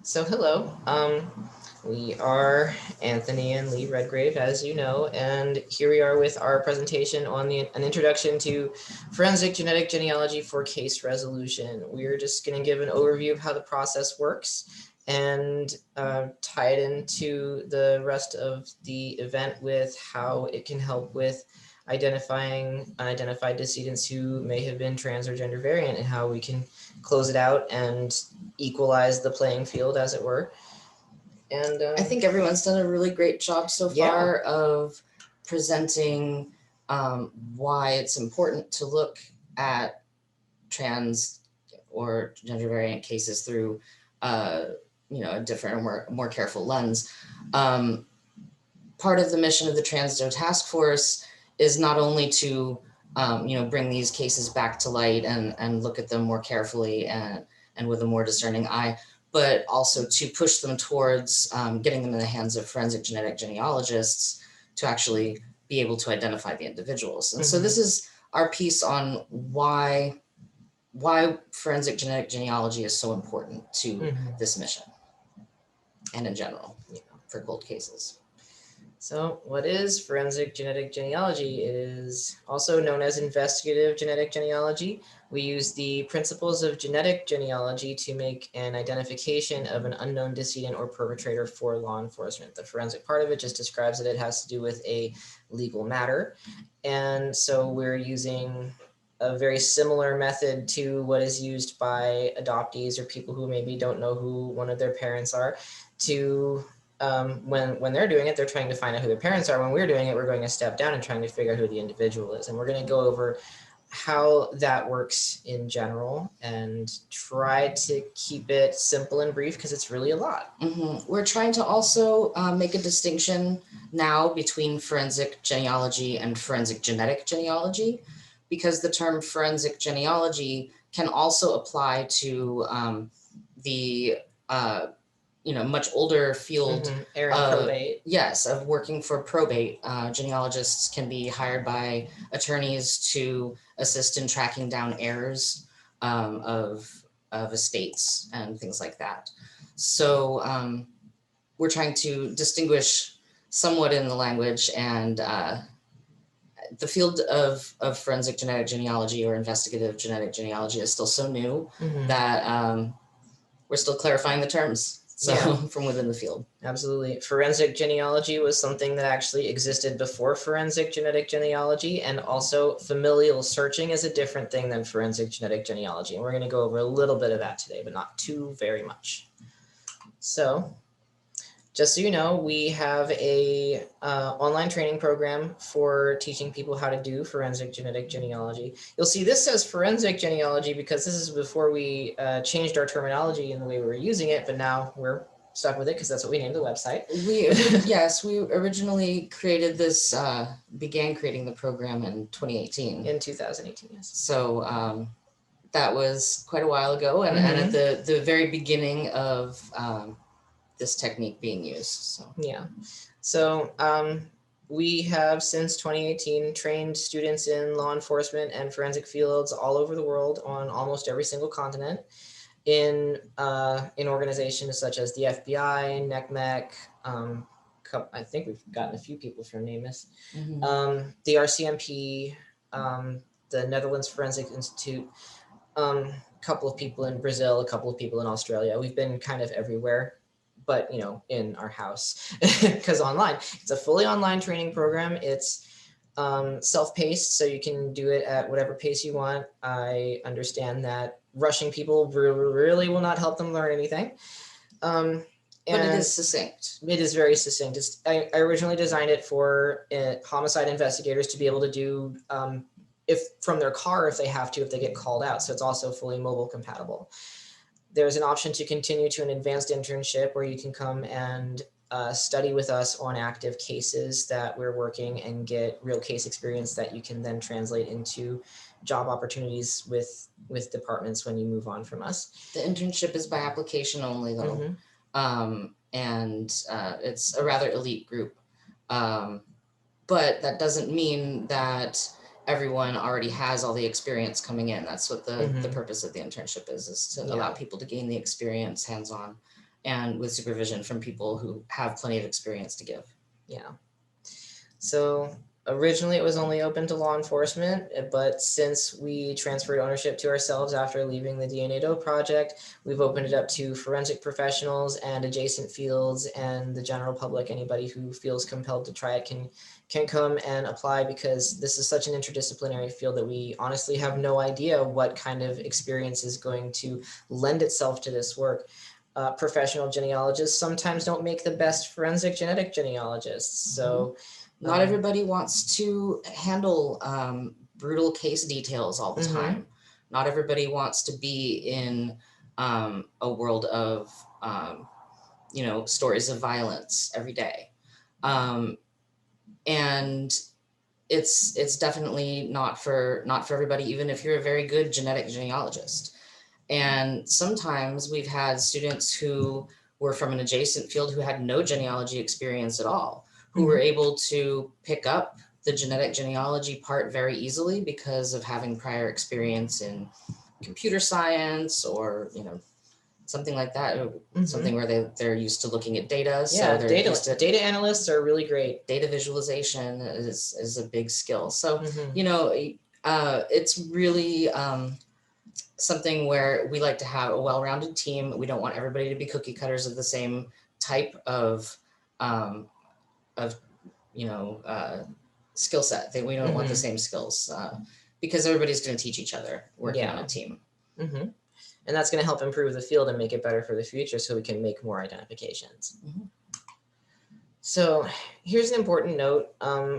So hello, we are Anthony and Lee Redgrave, as you know, and here we are with our presentation on an introduction to forensic genetic genealogy for case resolution. We're just going to give an overview of how the process works and tie it into the rest of the event with how it can help with identifying unidentified decedents who may have been trans or gender variant, and how we can close it out and equalize the playing field, as it were. And I think everyone's done a really great job so far of presenting why it's important to look at trans or gender variant cases through a different or more careful lens. Part of the mission of the Transgender Task Force is not only to bring these cases back to light and look at them more carefully and with a more discerning eye, but also to push them towards getting them in the hands of forensic genetic genealogists to actually be able to identify the individuals. And so this is our piece on why forensic genetic genealogy is so important to this mission and in general for cold cases. So what is forensic genetic genealogy? It is also known as investigative genetic genealogy. We use the principles of genetic genealogy to make an identification of an unknown decedent or perpetrator for law enforcement. The forensic part of it just describes that it has to do with a legal matter. And so we're using a very similar method to what is used by adoptees or people who maybe don't know who one of their parents are to when they're doing it, they're trying to find out who their parents are. When we're doing it, we're going a step down and trying to figure out who the individual is. And we're going to go over how that works in general and try to keep it simple and brief because it's really a lot. We're trying to also make a distinction now between forensic genealogy and forensic genetic genealogy, because the term forensic genealogy can also apply to the much older field probate. Yes, of working for probate. Genealogists can be hired by attorneys to assist in tracking down heirs of estates and things like that. So we're trying to distinguish somewhat in the language, and the field of forensic genetic genealogy or investigative genetic genealogy is still so new that we're still clarifying the terms. From within the field. Absolutely. Forensic genealogy was something that actually existed before forensic genetic genealogy, and also familial searching is a different thing than forensic genetic genealogy. And we're going to go over a little bit of that today, but not too very much. So just so you know, we have a online training program for teaching people how to do forensic genetic genealogy. You'll see this says forensic genealogy because this is before we changed our terminology in the way we were using it, but now we're stuck with it because that's what we named the website. We originally created this, began creating the program in 2018. In 2018, yes. So that was quite a while ago, and at the very beginning of this technique being used. So we have since 2018 trained students in law enforcement and forensic fields all over the world on almost every single continent in organizations such as the FBI, NECMEC, I think we've gotten a few people from NAMUS, the RCMP, the Netherlands Forensic Institute, a couple of people in Brazil, a couple of people in Australia. We've been kind of everywhere, but in our house because online. It's a fully online training program. It's self-paced, so you can do it at whatever pace you want. I understand that rushing people really will not help them learn anything. But it is succinct. It is very succinct. I originally designed it for homicide investigators to be able to do if from their car if they have to, if they get called out. So it's also fully mobile compatible. There's an option to continue to an advanced internship where you can come and study with us on active cases that we're working and get real case experience that you can then translate into job opportunities with departments when you move on from us. The internship is by application only, though, and it's a rather elite group. But that doesn't mean that everyone already has all the experience coming in. That's what the purpose of the internship is to allow people to gain the experience hands-on and with supervision from people who have plenty of experience to give. Yeah. So originally it was only open to law enforcement, but since we transferred ownership to ourselves after leaving the DNA project, we've opened it up to forensic professionals and adjacent fields and the general public. Anybody who feels compelled to try it can come and apply, because this is such an interdisciplinary field that we honestly have no idea what kind of experience is going to lend itself to this work. Professional genealogists sometimes don't make the best forensic genetic genealogists. So not everybody wants to handle brutal case details all the time. Not everybody wants to be in a world of stories of violence every day, and it's definitely not for everybody, even if you're a very good genetic genealogist. And sometimes we've had students who were from an adjacent field who had no genealogy experience at all, who were able to pick up the genetic genealogy part very easily because of having prior experience in computer science or something like that, something where they're used to looking at data. Yeah, so they're data analysts are really great. Data visualization is a big skill. So it's really something where we like to have a well-rounded team. We don't want everybody to be cookie cutters of the same type of skill set. We don't want the same skills because everybody's going to teach each other working on a team. And that's going to help improve the field and make it better for the future, so we can make more identifications. So here's an important note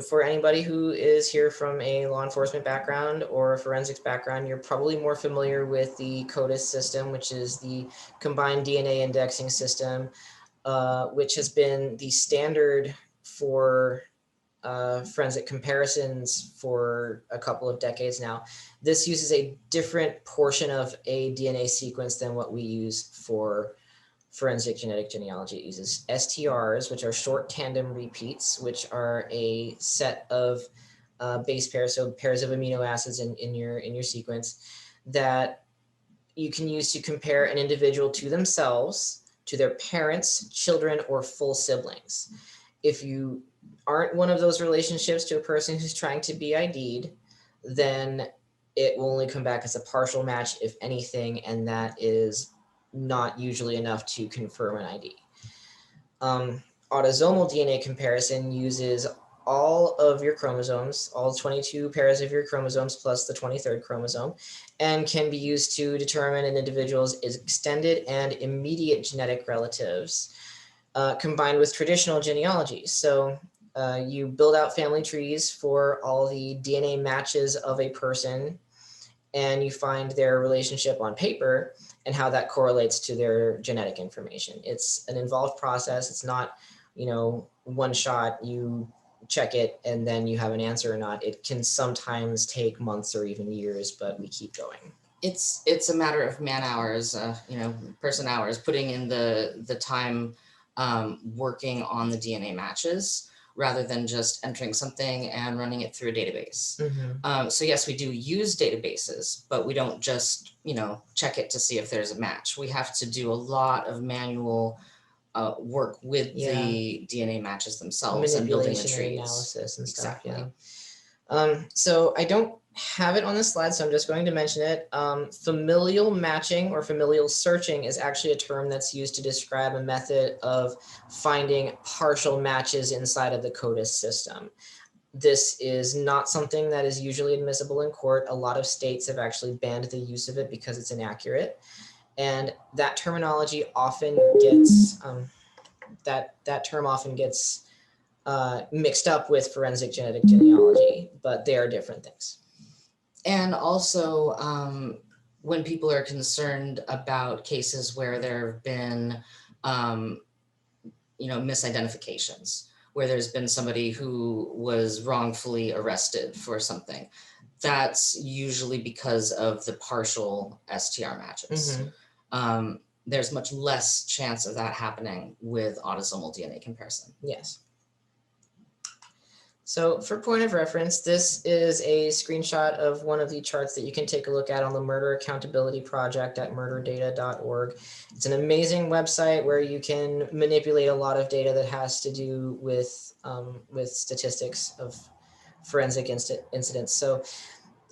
for anybody who is here from a law enforcement background or a forensics background. You're probably more familiar with the CODIS system, which is the combined DNA indexing system, which has been the standard for forensic comparisons for a couple of decades now. This uses a different portion of a DNA sequence than what we use for forensic genetic genealogy. It uses STRs, which are short tandem repeats, which are a set of base pairs, so pairs of amino acids in your sequence that you can use to compare an individual to themselves, to their parents, children, or full siblings. If you aren't one of those relationships to a person who's trying to be ID'd, then it will only come back as a partial match, if anything, and that is not usually enough to confirm an ID. Autosomal DNA comparison uses all of your chromosomes, all 22 pairs of your chromosomes plus the 23rd chromosome, and can be used to determine an individual's extended and immediate genetic relatives, combined with traditional genealogy. So you build out family trees for all the DNA matches of a person, and you find their relationship on paper and how that correlates to their genetic information. It's an involved process. It's not, one shot, you check it and then you have an answer or not. It can sometimes take months or even years, but we keep going. It's a matter of man hours, person hours, putting in the time working on the DNA matches, rather than just entering something and running it through a database. So yes, we do use databases, but we don't just, check it to see if there's a match. We have to do a lot of manual work with the DNA matches themselves and building the trees. Analysis and stuff. Exactly. So I don't have it on the slide, so I'm just going to mention it. Familial matching or familial searching is actually a term that's used to describe a method of finding partial matches inside of the CODIS system. This is not something that is usually admissible in court. A lot of states have actually banned the use of it because it's inaccurate. And that terminology often gets, that term often gets mixed up with forensic genetic genealogy, but they are different things. And also, when people are concerned about cases where there have been, misidentifications, where there's been somebody who was wrongfully arrested for something, that's usually because of the partial STR matches. There's much less chance of that happening with autosomal DNA comparison. Yes. So for point of reference, this is a screenshot of one of the charts that you can take a look at on the Murder Accountability Project at murderdata.org. It's an amazing website where you can manipulate a lot of data that has to do with statistics of forensic incidents. So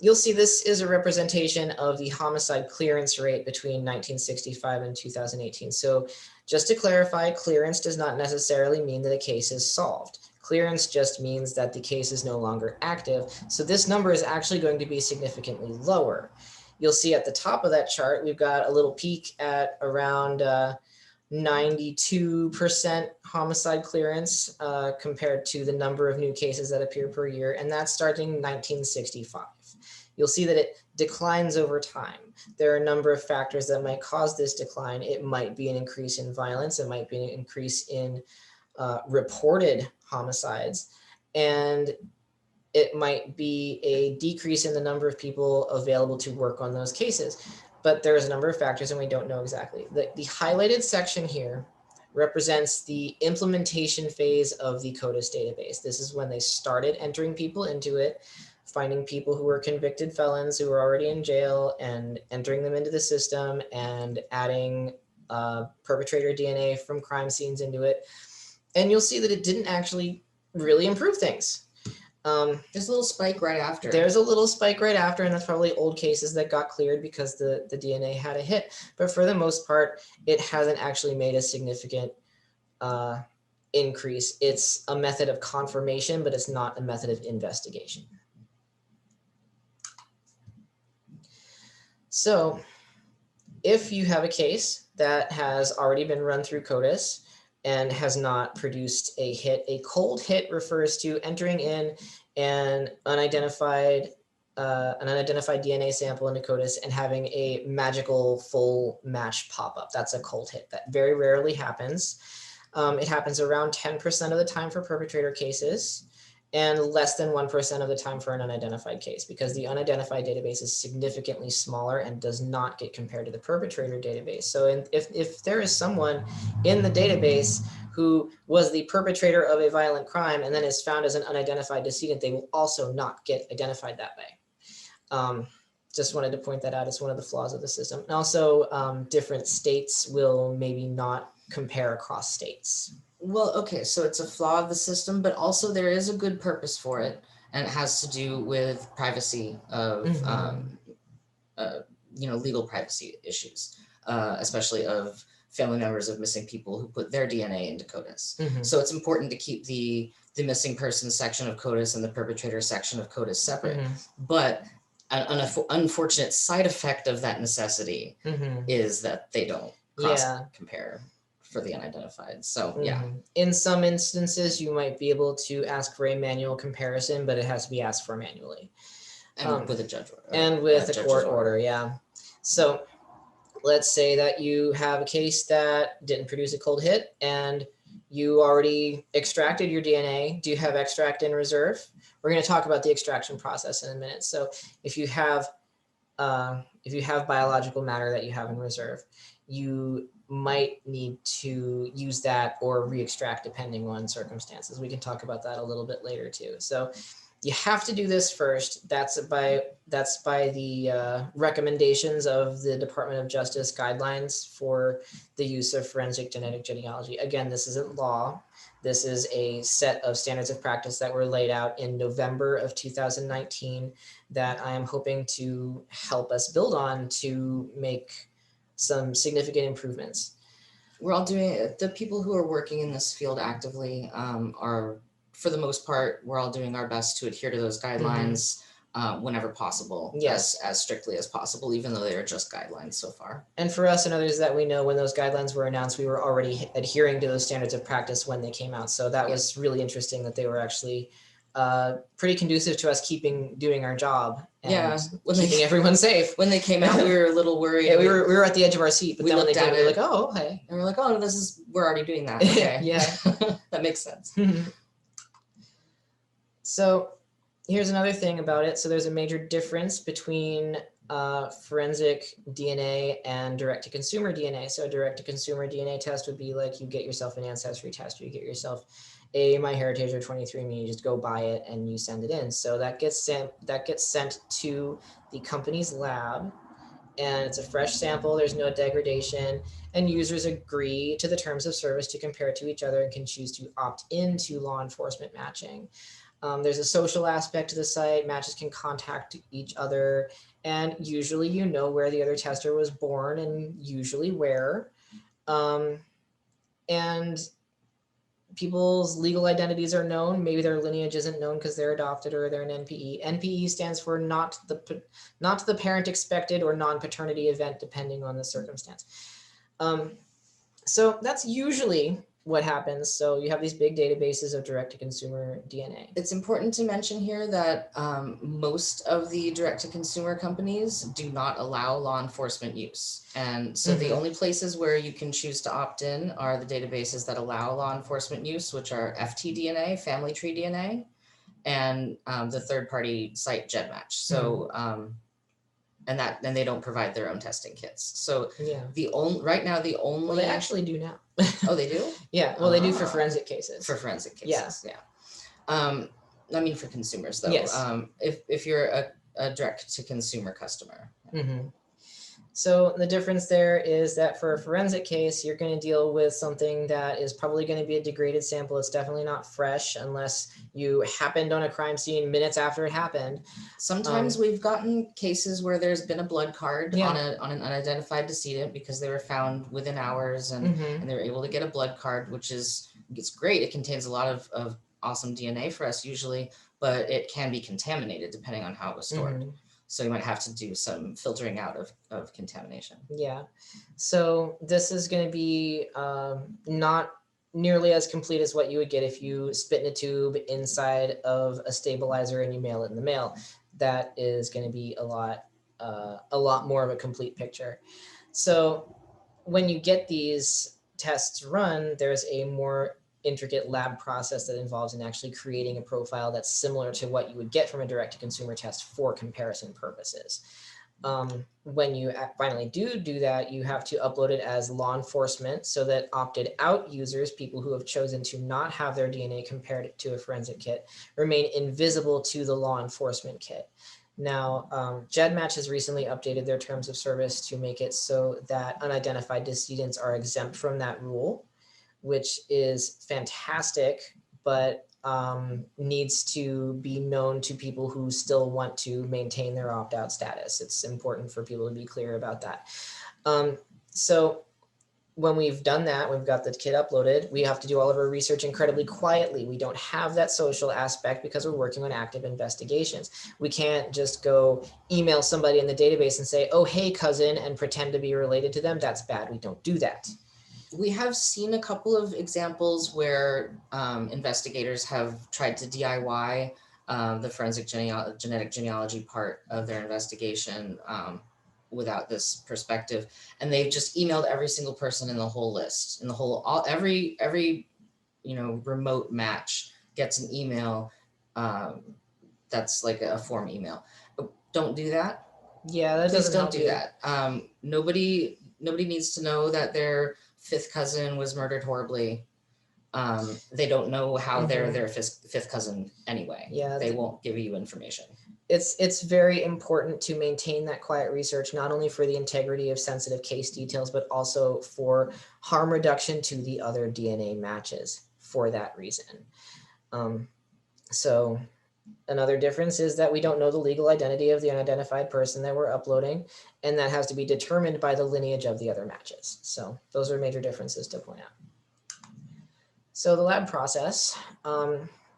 you'll see this is a representation of the homicide clearance rate between 1965 and 2018. So just to clarify, clearance does not necessarily mean that a case is solved. Clearance just means that the case is no longer active. So this number is actually going to be significantly lower. You'll see at the top of that chart, we've got a little peak at around 92% homicide clearance compared to the number of new cases that appear per year, and that's starting 1965. You'll see that it declines over time. There are a number of factors that might cause this decline. It might be an increase in violence. It might be an increase in reported homicides, and it might be a decrease in the number of people available to work on those cases. But there's a number of factors and we don't know exactly. The highlighted section here represents the implementation phase of the CODIS database. This is when they started entering people into it, finding people who were convicted felons who were already in jail and entering them into the system and adding perpetrator DNA from crime scenes into it. And you'll see that it didn't actually really improve things. There's a little spike right after. There's a little spike right after, and that's probably old cases that got cleared because the DNA had a hit. But for the most part, it hasn't actually made a significant increase. It's a method of confirmation, but it's not a method of investigation. So if you have a case that has already been run through CODIS and has not produced a hit, a cold hit refers to entering in an unidentified DNA sample into CODIS and having a magical full match pop up. That's a cold hit. That very rarely happens. It happens around 10% of the time for perpetrator cases and less than 1% of the time for an unidentified case, because the unidentified database is significantly smaller and does not get compared to the perpetrator database. So if there is someone in the database who was the perpetrator of a violent crime and then is found as an unidentified decedent, they will also not get identified that way. Just wanted to point that out as one of the flaws of the system. And also different states will maybe not compare across states. Well, okay, so it's a flaw of the system, but also there is a good purpose for it, and it has to do with privacy of, legal privacy issues, especially of family members of missing people who put their DNA into CODIS. So it's important to keep the missing person section of CODIS and the perpetrator section of CODIS separate. But an unfortunate side effect of that necessity is that they don't cross-compare for the unidentified. So yeah. In some instances, you might be able to ask for a manual comparison, but it has to be asked for manually. And with a judge order. And with a court order, yeah. So let's say that you have a case that didn't produce a cold hit and you already extracted your DNA. Do you have extract in reserve? We're going to talk about the extraction process in a minute. So if you have biological matter that you have in reserve, you might need to use that or re-extract depending on circumstances. We can talk about that a little bit later too. So you have to do this first. That's by the recommendations of the Department of Justice guidelines for the use of forensic genetic genealogy. Again, this isn't law. This is a set of standards of practice that were laid out in November of 2019 that I am hoping to help us build on to make some significant improvements. We're all doing it. The people who are working in this field actively are, for the most part, we're all doing our best to adhere to those guidelines whenever possible, as strictly as possible, even though they are just guidelines so far. And for us and others that we know, when those guidelines were announced, we were already adhering to those standards of practice when they came out. So that was really interesting that they were actually pretty conducive to us doing our job and keeping everyone safe. When they came out, we were a little worried. Yeah, we were at the edge of our seat, but then when they did, we were like, oh, okay. And we're like, oh, we're already doing that. Okay. That makes sense. So here's another thing about it. So there's a major difference between forensic DNA and direct-to-consumer DNA. So a direct-to-consumer DNA test would be like you get yourself an ancestry test, or you get yourself a MyHeritage or 23andMe, you just go buy it and you send it in. So that gets sent to the company's lab, and it's a fresh sample. There's no degradation, and users agree to the terms of service to compare to each other and can choose to opt into law enforcement matching. There's a social aspect to the site. Matches can contact each other, and usually you know where the other tester was born and usually where. And people's legal identities are known. Maybe their lineage isn't known because they're adopted or they're an NPE. NPE stands for not the parent expected or non-paternity event, depending on the circumstance. So that's usually what happens. So you have these big databases of direct-to-consumer DNA. It's important to mention here that most of the direct-to-consumer companies do not allow law enforcement use. And so the only places where you can choose to opt in are the databases that allow law enforcement use, which are FTDNA, Family Tree DNA, and the third-party site GEDmatch. So and they don't provide their own testing kits. So Yeah. Right now the only Well, they actually do now. Oh, they do? Yeah. Well, they do for forensic cases. For forensic cases, yeah. I mean, for consumers though. Yes. If you're a direct to consumer customer. So the difference there is that for a forensic case, you're going to deal with something that is probably going to be a degraded sample. It's definitely not fresh unless you happened on a crime scene minutes after it happened. Sometimes we've gotten cases where there's been a blood card on an unidentified decedent because they were found within hours, and they were able to get a blood card, which is, it's great. It contains a lot of awesome DNA for us usually, but it can be contaminated depending on how it was stored. So you might have to do some filtering out of contamination. Yeah. So this is going to be not nearly as complete as what you would get if you spit in a tube inside of a stabilizer and you mail it in the mail. That is going to be a lot more of a complete picture. So when you get these tests run, there's a more intricate lab process that involves in actually creating a profile that's similar to what you would get from a direct-to-consumer test for comparison purposes. When you finally do that, you have to upload it as law enforcement so that opted out users, people who have chosen to not have their DNA compared to a forensic kit, remain invisible to the law enforcement kit. Now, GEDmatch has recently updated their terms of service to make it so that unidentified decedents are exempt from that rule, which is fantastic, but needs to be known to people who still want to maintain their opt-out status. It's important for people to be clear about that. So when we've done that, we've got the kit uploaded, we have to do all of our research incredibly quietly. We don't have that social aspect because we're working on active investigations. We can't just go email somebody in the database and say, oh, hey, cousin, and pretend to be related to them. That's bad. We don't do that. We have seen a couple of examples where investigators have tried to DIY the forensic genetic genealogy part of their investigation without this perspective, and they've just emailed every single person in the whole list, in the whole every remote match gets an email that's like a form email. Don't do that. Yeah, that Please doesn't don't do that. Nobody needs to know that their fifth cousin was murdered horribly. They don't know how they're their fifth cousin anyway. Yeah, they won't give you information. It's very important to maintain that quiet research, not only for the integrity of sensitive case details, but also for harm reduction to the other DNA matches for that reason. So another difference is that we don't know the legal identity of the unidentified person that we're uploading, and that has to be determined by the lineage of the other matches. So those are major differences to point out. So the lab process,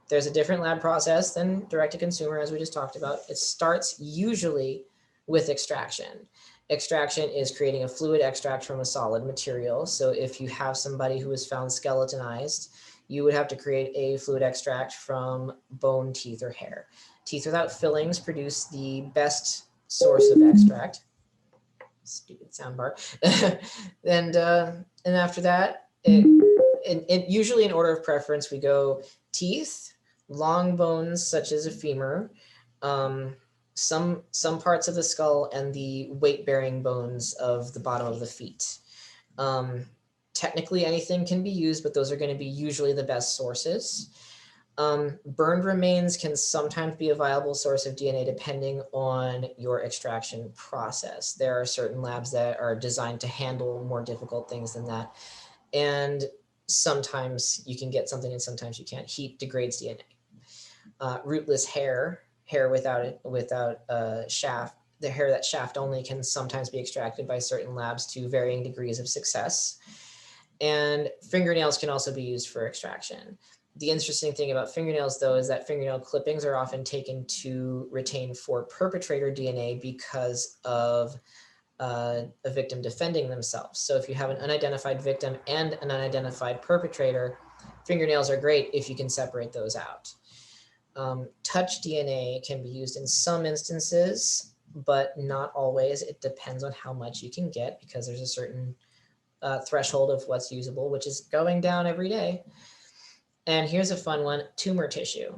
there's a different lab process than direct-to-consumer, as we just talked about. It starts usually with extraction. Extraction is creating a fluid extract from a solid material. So if you have somebody who is found skeletonized, you would have to create a fluid extract from bone, teeth, or hair. Teeth without fillings produce the best source of extract. Stupid soundbar. And after that, usually in order of preference, we go teeth, long bones such as a femur, some parts of the skull and the weight-bearing bones of the bottom of the feet. Technically, anything can be used, but those are going to be usually the best sources. Burned remains can sometimes be a viable source of DNA depending on your extraction process. There are certain labs that are designed to handle more difficult things than that. And sometimes you can get something and sometimes you can't. Heat degrades DNA. Rootless hair without a shaft, the hair that shaft only, can sometimes be extracted by certain labs to varying degrees of success. And fingernails can also be used for extraction. The interesting thing about fingernails, though, is that fingernail clippings are often taken to retain for perpetrator DNA because of a victim defending themselves. So if you have an unidentified victim and an unidentified perpetrator, fingernails are great if you can separate those out. Touch DNA can be used in some instances, but not always. It depends on how much you can get, because there's a certain threshold of what's usable, which is going down every day. And here's a fun one: tumor tissue.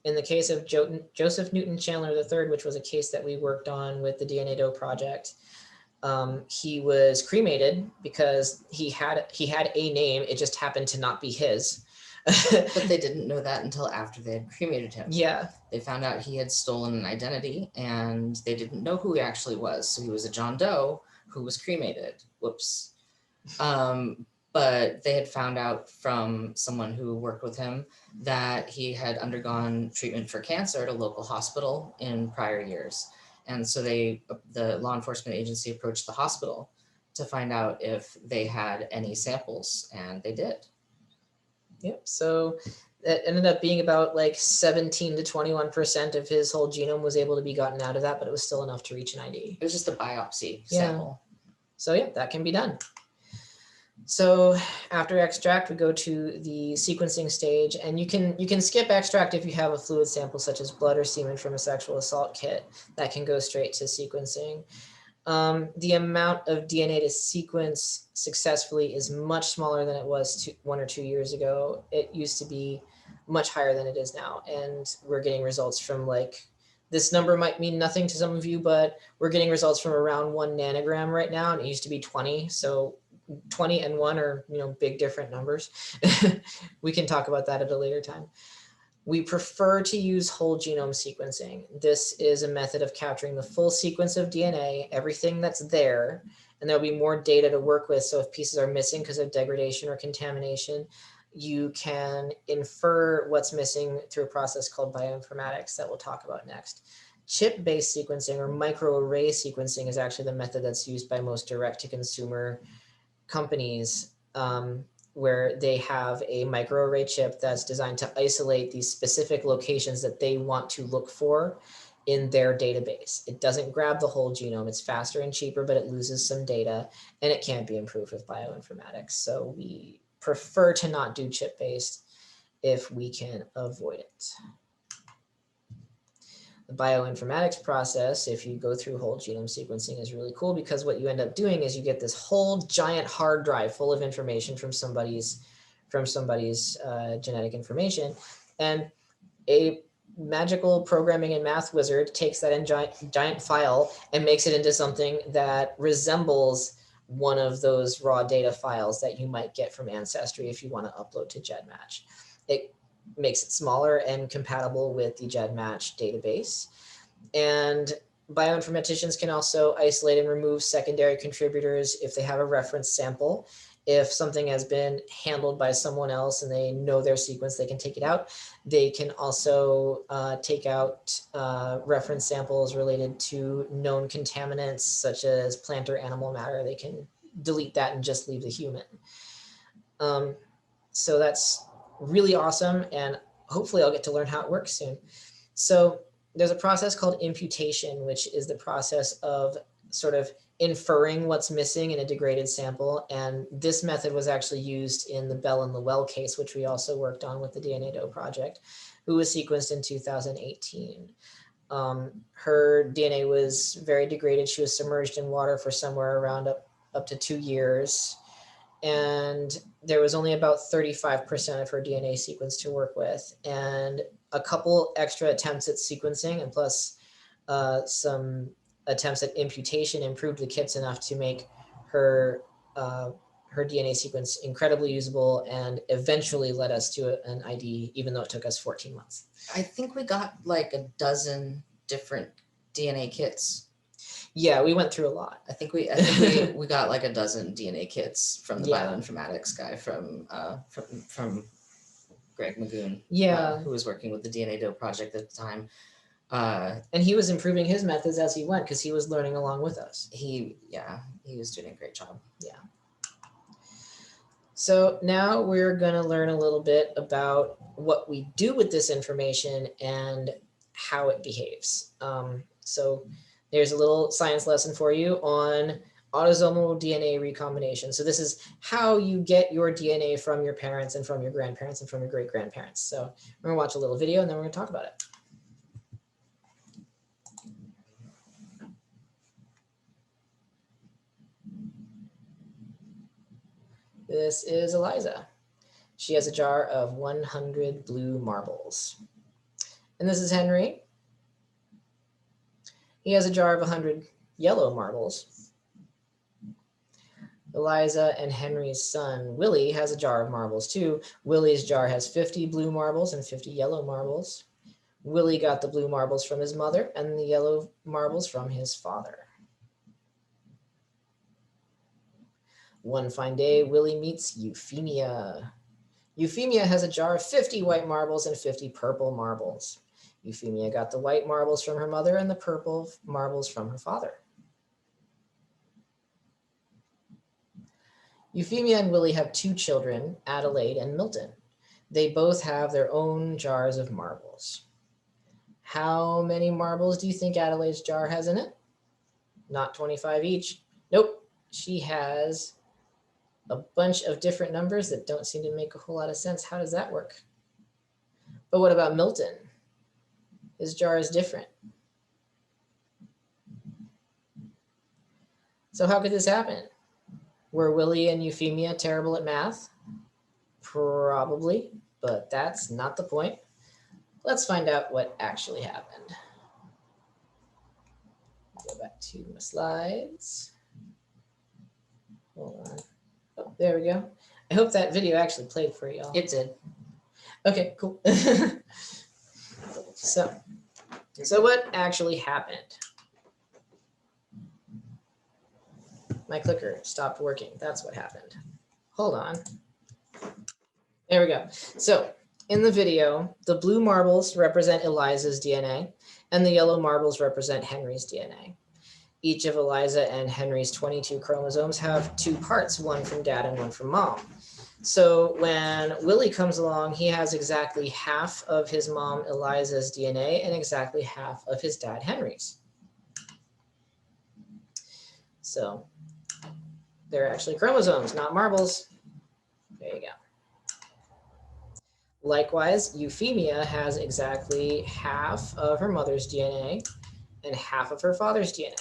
In the case of Joseph Newton Chandler III, which was a case that we worked on with the DNA Doe project, he was cremated because he had a name. It just happened to not be his. But they didn't know that until after they had cremated him. Yeah. They found out he had stolen an identity and they didn't know who he actually was. So he was a John Doe who was cremated. Whoops. But they had found out from someone who worked with him that he had undergone treatment for cancer at a local hospital in prior years. And so the law enforcement agency approached the hospital to find out if they had any samples, and they did. Yep. So it ended up being about like 17 to 21% of his whole genome was able to be gotten out of that, but it was still enough to reach an ID. It was just a biopsy sample. So yeah, that can be done. So after extract, we go to the sequencing stage, and you can skip extract if you have a fluid sample such as blood or semen from a sexual assault kit. That can go straight to sequencing. The amount of DNA to sequence successfully is much smaller than it was 1 or 2 years ago. It used to be much higher than it is now, and we're getting results from, like, this number might mean nothing to some of you, but we're getting results from around 1 nanogram right now, and it used to be 20. So 20 and 1 are, big different numbers. We can talk about that at a later time. We prefer to use whole genome sequencing. This is a method of capturing the full sequence of DNA, everything that's there, and there'll be more data to work with. So if pieces are missing because of degradation or contamination, you can infer what's missing through a process called bioinformatics that we'll talk about next. Chip-based sequencing or microarray sequencing is actually the method that's used by most direct-to-consumer companies, where they have a microarray chip that's designed to isolate these specific locations that they want to look for in their database. It doesn't grab the whole genome. It's faster and cheaper, but it loses some data, and it can't be improved with bioinformatics. So we prefer to not do chip-based if we can avoid it. The bioinformatics process, if you go through whole genome sequencing, is really cool, because what you end up doing is you get this whole giant hard drive full of information from somebody's genetic information, and a magical programming and math wizard takes that giant file and makes it into something that resembles one of those raw data files that you might get from Ancestry if you want to upload to GEDmatch. It makes it smaller and compatible with the GEDmatch database. And bioinformaticians can also isolate and remove secondary contributors if they have a reference sample. If something has been handled by someone else and they know their sequence, they can take it out. They can also take out reference samples related to known contaminants, such as plant or animal matter. They can delete that and just leave the human. So that's really awesome, and hopefully I'll get to learn how it works soon. So there's a process called imputation, which is the process of sort of inferring what's missing in a degraded sample. And this method was actually used in the Bell and Lowell case, which we also worked on with the DNA Doe project, who was sequenced in 2018. Her DNA was very degraded. She was submerged in water for somewhere around up to 2 years. And there was only about 35% of her DNA sequence to work with. And a couple extra attempts at sequencing, and plus some attempts at imputation improved the kits enough to make her her DNA sequence incredibly usable and eventually led us to an ID, even though it took us 14 months. I think we got like a dozen different DNA kits. Yeah, we went through a lot. I think we got like a dozen DNA kits from the bioinformatics guy from Greg Magoon. Yeah, who was working with the DNA Dope project at the time. And he was improving his methods as he went because he was learning along with us. He was doing a great job. Yeah. So now we're going to learn a little bit about what we do with this information and how it behaves. So there's a little science lesson for you on autosomal DNA recombination. So this is how you get your DNA from your parents and from your grandparents and from your great-grandparents. So we're going to watch a little video and then we're going to talk about it. This is Eliza. She has a jar of 100 blue marbles. And this is Henry. He has a jar of 100 yellow marbles. Eliza and Henry's son, Willie, has a jar of marbles too. Willie's jar has 50 blue marbles and 50 yellow marbles. Willie got the blue marbles from his mother and the yellow marbles from his father. One fine day, Willie meets Euphemia. Euphemia has a jar of 50 white marbles and 50 purple marbles. Euphemia got the white marbles from her mother and the purple marbles from her father. Euphemia and Willie have two children, Adelaide and Milton. They both have their own jars of marbles. How many marbles do you think Adelaide's jar has in it? Not 25 each. Nope, she has a bunch of different numbers that don't seem to make a whole lot of sense. How does that work? But what about Milton? His jar is different. So how could this happen? Were Willie and Euphemia terrible at math? Probably, but that's not the point. Let's find out what actually happened. Go back to my slides. Hold on. Oh, there we go. I hope that video actually played for y'all. It did. Okay, cool. So what actually happened? My clicker stopped working. That's what happened. Hold on. There we go. So in the video, the blue marbles represent Eliza's DNA and the yellow marbles represent Henry's DNA. Each of Eliza and Henry's 22 chromosomes have two parts, one from dad and one from mom. So when Willie comes along, he has exactly half of his mom Eliza's DNA and exactly half of his dad Henry's. So they're actually chromosomes, not marbles. There you go. Likewise, Euphemia has exactly half of her mother's DNA and half of her father's DNA.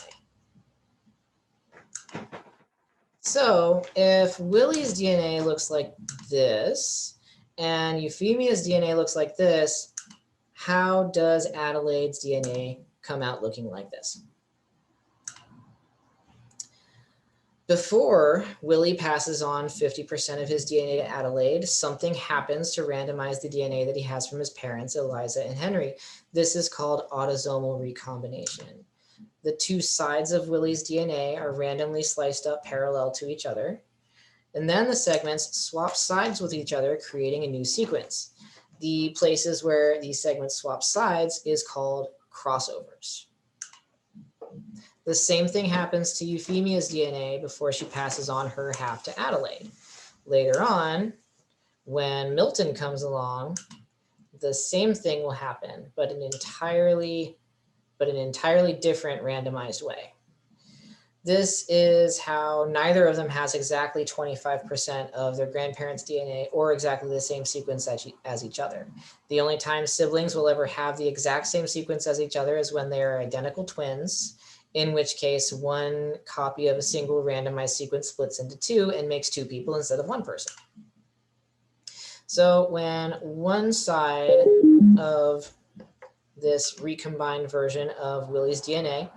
So if Willie's DNA looks like this and Euphemia's DNA looks like this, how does Adelaide's DNA come out looking like this? Before Willie passes on 50% of his DNA to Adelaide, something happens to randomize the DNA that he has from his parents, Eliza and Henry. This is called autosomal recombination. The two sides of Willie's DNA are randomly sliced up parallel to each other. And then the segments swap sides with each other, creating a new sequence. The places where these segments swap sides is called crossovers. The same thing happens to Euphemia's DNA before she passes on her half to Adelaide. Later on, when Milton comes along, the same thing will happen, but in an entirely different randomized way. This is how neither of them has exactly 25% of their grandparents' DNA or exactly the same sequence as each other. The only time siblings will ever have the exact same sequence as each other is when they are identical twins, in which case one copy of a single randomized sequence splits into two and makes two people instead of one person. So when one side of this recombined version of Willie's DNA,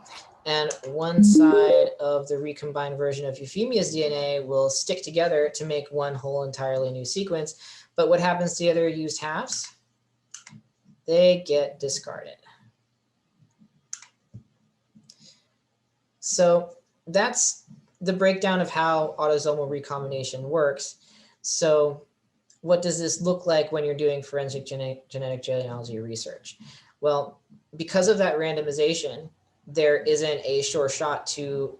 and one side of the recombined version of Euphemia's DNA will stick together to make one whole entirely new sequence. But what happens to the other used halves? They get discarded. So that's the breakdown of how autosomal recombination works. So what does this look like when you're doing forensic genetic genealogy research? Well, because of that randomization, there isn't a sure shot to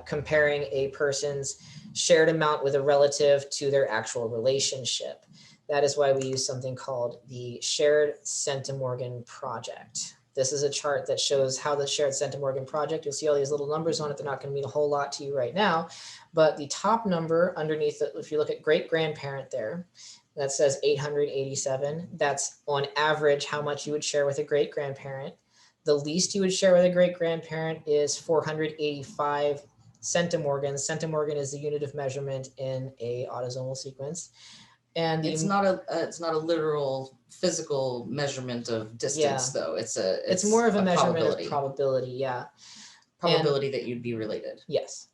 comparing a person's shared amount with a relative to their actual relationship. That is why we use something called the shared centimorgan project. This is a chart that shows how the shared centimorgan project, you'll see all these little numbers on it. They're not going to mean a whole lot to you right now, but the top number underneath it, if you look at great grandparent there, that says 887. That's on average how much you would share with a great grandparent. The least you would share with a great grandparent is 485 centimorgans. Centimorgan is the unit of measurement in a autosomal sequence. And it's not a literal physical measurement of distance, though. It's more of a measurement probability. of probability, yeah. Probability that you'd be related. Yes.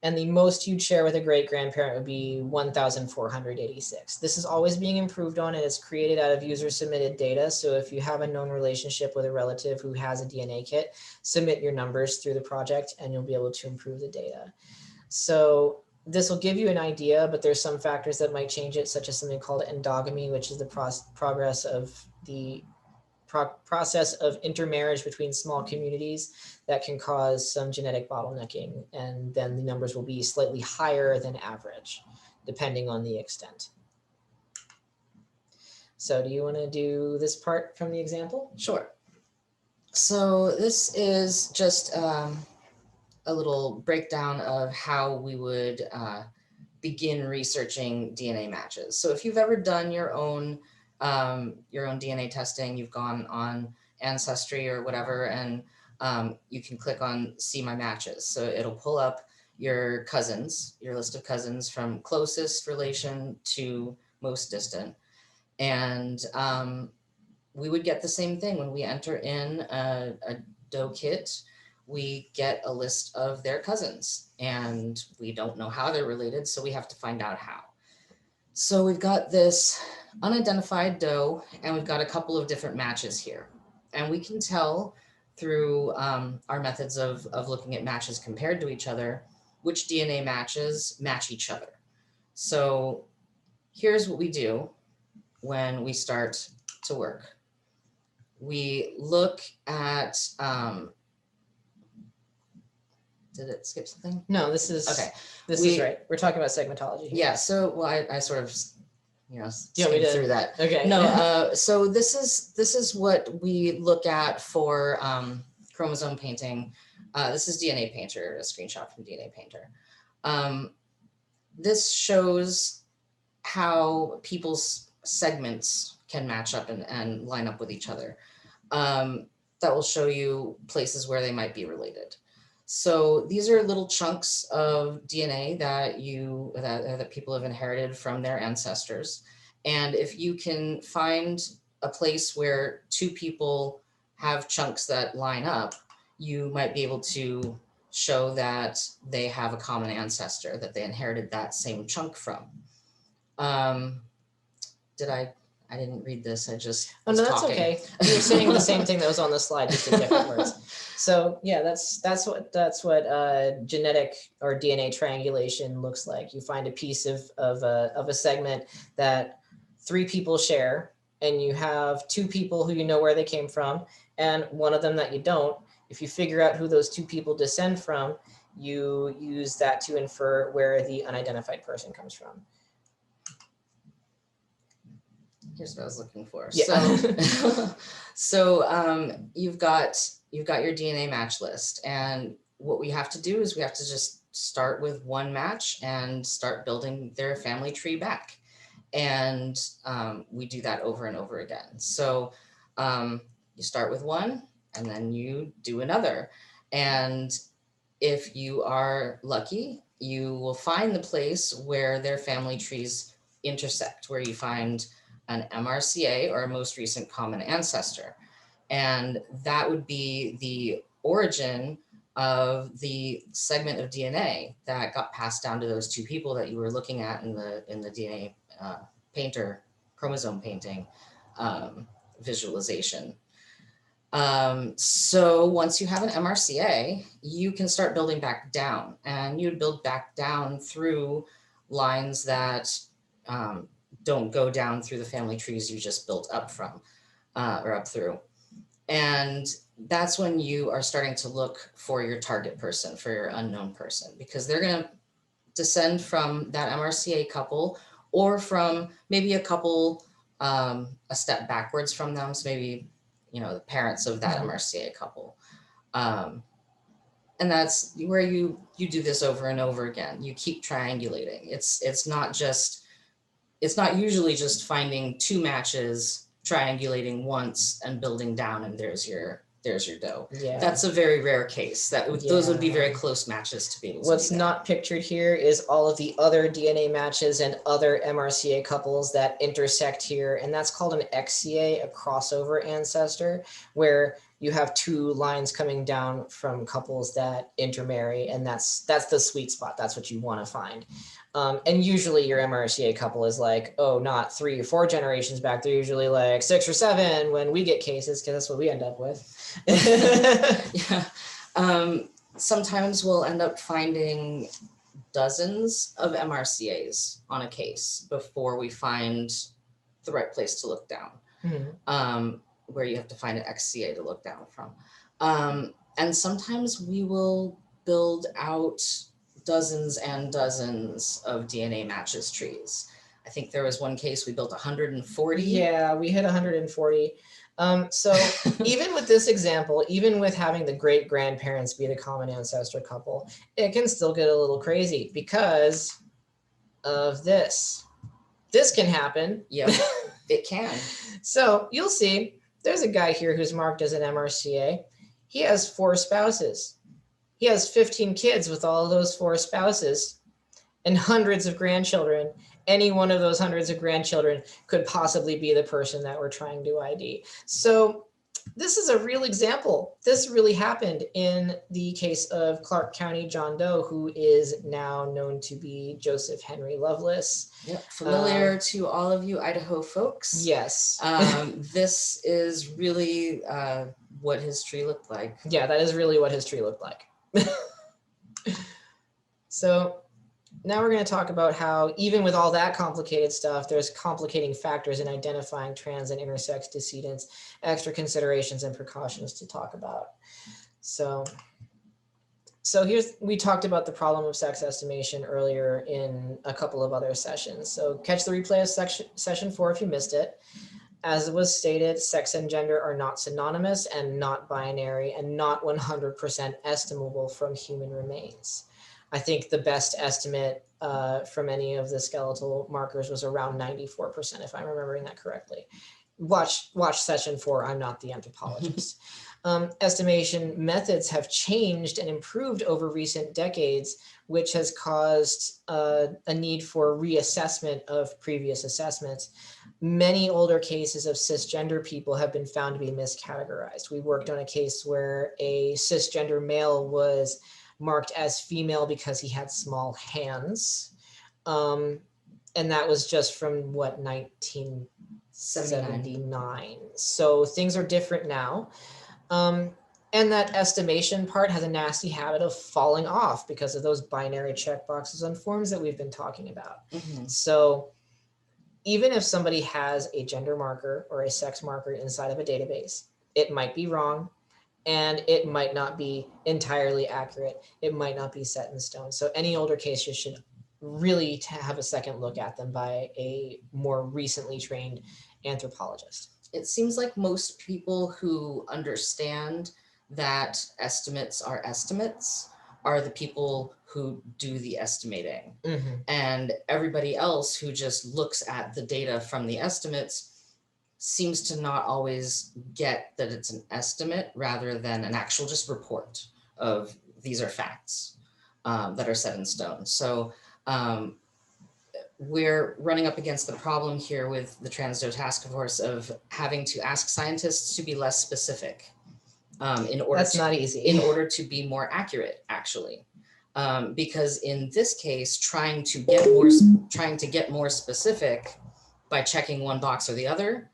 And the most you'd share with a great grandparent would be 1,486. This is always being improved on, and it's created out of user submitted data. So if you have a known relationship with a relative who has a DNA kit, submit your numbers through the project and you'll be able to improve the data. So this will give you an idea, but there's some factors that might change it, such as something called endogamy, which is the process of intermarriage between small communities that can cause some genetic bottlenecking, and then the numbers will be slightly higher than average, depending on the extent. So do you want to do this part from the example? Sure. So this is just a little breakdown of how we would begin researching DNA matches. So if you've ever done your own DNA testing, you've gone on Ancestry or whatever, and you can click on See My Matches. So it'll pull up your cousins, your list of cousins from closest relation to most distant. And we would get the same thing when we enter in a DOE kit. We get a list of their cousins, and we don't know how they're related, so we have to find out how. So we've got this unidentified DOE, and we've got a couple of different matches here. And we can tell through our methods of looking at matches compared to each other, which DNA matches match each other. So here's what we do when we start to work. We look at, did it skip something? No, this is okay. This is right. We're talking about segmentology. Yeah. So, well, I sort of, skimmed through that. Okay. No. So this is what we look at for chromosome painting. This is DNA Painter, a screenshot from DNA Painter. This shows how people's segments can match up and line up with each other. That will show you places where they might be related. So these are little chunks of DNA that people have inherited from their ancestors. And if you can find a place where two people have chunks that line up, you might be able to show that they have a common ancestor, that they inherited that same chunk from. I didn't read this. I just Oh, no, that's talking. Okay. You're saying the same thing that was on the slide, just in different words. So yeah, that's what genetic or DNA triangulation looks like. You find a piece of a segment that 3 people share, and you have 2 people who you know where they came from, and one of them that you don't. If you figure out who those 2 people descend from, you use that to infer where the unidentified person comes from. Here's what I was looking for. Yeah. So you've got your DNA match list, and what we have to do is we have to just start with one match and start building their family tree back. And we do that over and over again. So you start with one, and then you do another. And if you are lucky, you will find the place where their family trees intersect, where you find an MRCA, or a most recent common ancestor. And that would be the origin of the segment of DNA that got passed down to those two people that you were looking at in the DNA painter chromosome painting visualization. So once you have an MRCA, you can start building back down, and you'd build back down through lines that don't go down through the family trees you just built up from or up through. And that's when you are starting to look for your target person, for your unknown person, because they're going to descend from that MRCA couple, or from maybe a couple a step backwards from them. So maybe, the parents of that MRCA couple. And that's where you do this over and over again. You keep triangulating. It's not usually just finding two matches, triangulating once and building down, and there's your dough. Yeah. That's a very rare case. Those would be very close matches to be able to What's do that. not pictured here is all of the other DNA matches and other MRCA couples that intersect here, and that's called an XCA, a crossover ancestor, where you have two lines coming down from couples that intermarry, and that's the sweet spot. That's what you want to find. And usually your MRCA couple is like, oh, not 3 or 4 generations back. They're usually like 6 or 7 when we get cases, because that's what we end up with. Yeah. Sometimes we'll end up finding dozens of MRCAs on a case before we find the right place to look down, where you have to find an XCA to look down from. And sometimes we will build out dozens and dozens of DNA matches trees. I think there was one case we built 140. Yeah, we hit 140. So even with this example, even with having the great grandparents be the common ancestor couple, it can still get a little crazy because of this. This can happen. Yep, it can. So you'll see there's a guy here who's marked as an MRCA. He has 4 spouses. He has 15 kids with all of those 4 spouses and hundreds of grandchildren. Any one of those hundreds of grandchildren could possibly be the person that we're trying to ID. So this is a real example. This really happened in the case of Clark County John Doe, who is now known to be Joseph Henry Lovelace. Yep, familiar to all of you Idaho folks. Yes. This is really what his tree looked like. Yeah, that is really what his tree looked like. So now we're going to talk about how, even with all that complicated stuff, there's complicating factors in identifying trans and intersex decedents, extra considerations and precautions to talk about. So we talked about the problem of sex estimation earlier in a couple of other sessions. So catch the replay of session 4 if you missed it. As it was stated, sex and gender are not synonymous and not binary and not 100% estimable from human remains. I think the best estimate from any of the skeletal markers was around 94%, if I'm remembering that correctly. Watch session 4, I'm not the anthropologist. Estimation methods have changed and improved over recent decades, which has caused a need for reassessment of previous assessments. Many older cases of cisgender people have been found to be miscategorized. We worked on a case where a cisgender male was marked as female because he had small hands. And that was just from 1979. So things are different now. And that estimation part has a nasty habit of falling off because of those binary checkboxes on forms that we've been talking about. So even if somebody has a gender marker or a sex marker inside of a database, it might be wrong. And it might not be entirely accurate. It might not be set in stone. So any older case, you should really have a second look at them by a more recently trained anthropologist. It seems like most people who understand that estimates are the people who do the estimating. And everybody else who just looks at the data from the estimates seems to not always get that it's an estimate rather than an actual just report of these are facts that are set in stone. So we're running up against the problem here with the Transdo Task Force of having to ask scientists to be less specific That's not easy. in order to be more accurate, actually. Because in this case, trying to get more specific by checking one box or the other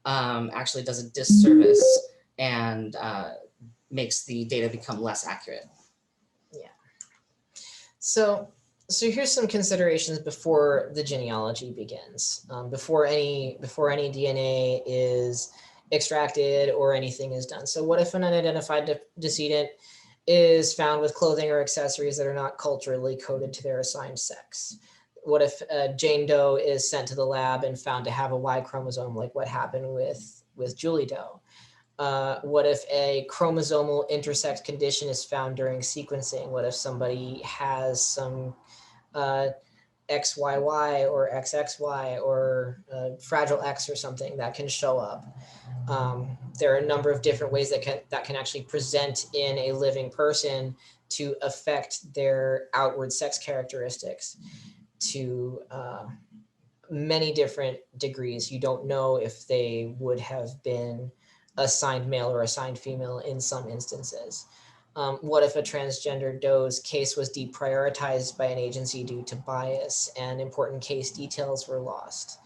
actually does a disservice and makes the data become less accurate. Yeah. So here's some considerations before the genealogy begins. Before any DNA is extracted or anything is done. So what if an unidentified decedent is found with clothing or accessories that are not culturally coded to their assigned sex? What if Jane Doe is sent to the lab and found to have a Y chromosome, like what happened with Julie Doe? What if a chromosomal intersex condition is found during sequencing? What if somebody has some XYY or XXY or Fragile X or something that can show up? There are a number of different ways that can actually present in a living person to affect their outward sex characteristics to many different degrees. You don't know if they would have been assigned male or assigned female in some instances. What if a transgender doe's case was deprioritized by an agency due to bias and important case details were lost?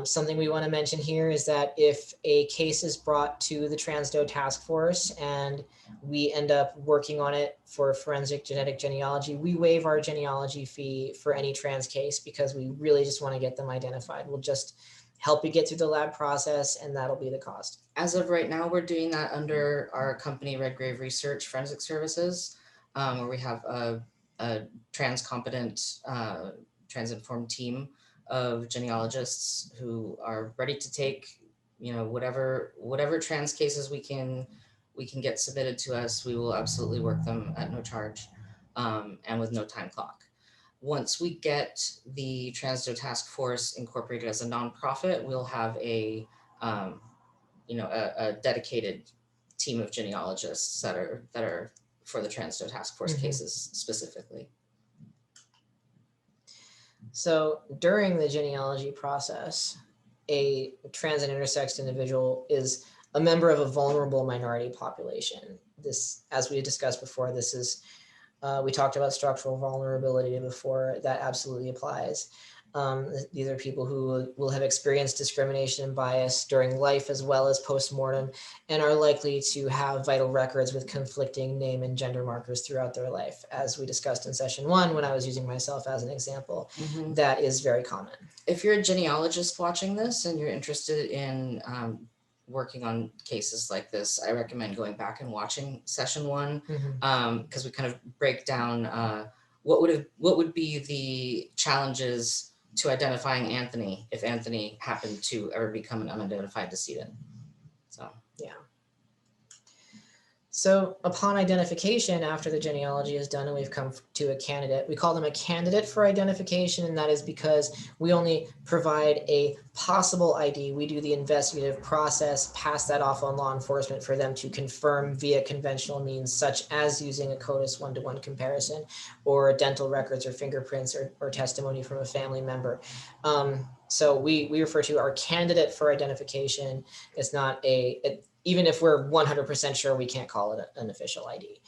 Something we want to mention here is that if a case is brought to the Transdo Task Force and we end up working on it for forensic genetic genealogy, we waive our genealogy fee for any trans case because we really just want to get them identified. We'll just help you get through the lab process and that'll be the cost. As of right now, we're doing that under our company Redgrave Research Forensic Services, where we have a trans-competent, trans-informed team of genealogists who are ready to take, whatever trans cases we can get submitted to us. We will absolutely work them at no charge and with no time clock. Once we get the Transdo Task Force incorporated as a nonprofit, we'll have a dedicated team of genealogists that are for the Transdo Task Force cases specifically. So during the genealogy process, a trans and intersexed individual is a member of a vulnerable minority population. This, as we discussed before, this is, we talked about structural vulnerability before, that absolutely applies. These are people who will have experienced discrimination and bias during life as well as post-mortem and are likely to have vital records with conflicting name and gender markers throughout their life. As we discussed in session 1, when I was using myself as an example, that is very common. If you're a genealogist watching this and you're interested in working on cases like this, I recommend going back and watching session 1 because we kind of break down what would be the challenges to identifying Anthony if Anthony happened to ever become an unidentified decedent. So yeah. So upon identification, after the genealogy is done and we've come to a candidate, we call them a candidate for identification, and that is because we only provide a possible ID. We do the investigative process, pass that off on law enforcement for them to confirm via conventional means, such as using a CODIS one-to-one comparison or dental records or fingerprints or testimony from a family member. So we refer to our candidate for identification. It's not even if we're 100% sure, we can't call it an official ID.